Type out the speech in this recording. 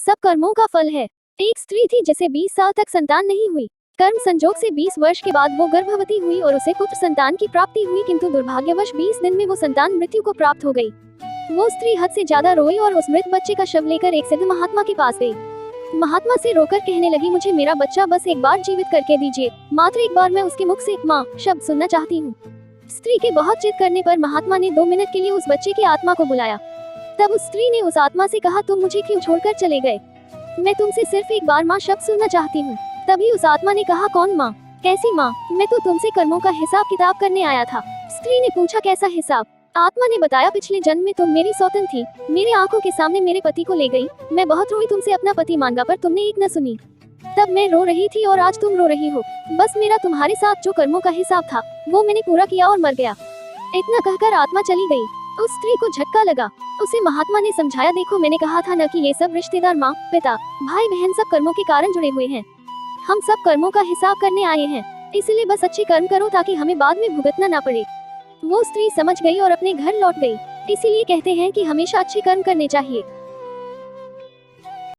सब कर्मों का फल है। एक स्त्री थी जिसे 20 साल तक संतान नहीं हुई। कर्म संजोग से 20 वर्ष के बाद वो गर्भवती हुई और उसे पुत्र संतान की प्राप्ति हुई, किंतु दुर्भाग्यवश 20 दिन में वो संतान मृत्यु को प्राप्त हो गई। वो स्त्री हद से ज्यादा रोई और उस मृत बच्चे का शव लेकर एक सिद्ध महात्मा के पास गई। महात्मा से रोकर कहने लगी, मुझे मेरा बच्चा बस एक बार जीवित करके दीजिए, मात्र एक बार मैं उसके मुख से माँ शब्द सुनना चाहती हूँ। स्त्री के बहुत जिद करने पर महात्मा ने 2 मिनट के लिए उस बच्चे की आत्मा को बुलाया। तब उस स्त्री ने उस आत्मा से कहा, तुम मुझे क्यों छोड़कर चले गए? मैं तुमसे सिर्फ एक बार माँ शब्द सुनना चाहती हूँ। तभी उस आत्मा ने कहा, कौन माँ? कैसी माँ? मैं तो तुमसे कर्मों का हिसाब किताब करने आया था। स्त्री ने पूछा, कैसा हिसाब? आत्मा ने बताया, पिछले जन्म में तुम मेरी सौतन थी, मेरे आंखों के सामने मेरे पति को ले गई। मैं बहुत रोई, तुमसे अपना पति मांगा पर तुमने एक न सुनी। तब मैं रो रही थी और आज तुम रो रही हो। बस मेरा तुम्हारे साथ जो कर्मों का हिसाब था वो मैंने पूरा किया और मर गया। इतना कहकर आत्मा चली गई। उस स्त्री को झटका लगा। उसे महात्मा ने समझाया, देखो मैंने कहा था न कि ये सब रिश्तेदार माँ पिता भाई बहन सब कर्मों के कारण जुड़े हुए हैं। हम सब कर्मों का हिसाब करने आए हैं, इसलिए बस अच्छे कर्म करो ताकि हमें बाद में भुगतना ना पड़े। वो स्त्री समझ गई और अपने घर लौट गई। इसीलिए कहते हैं कि हमेशा अच्छे कर्म करने चाहिए।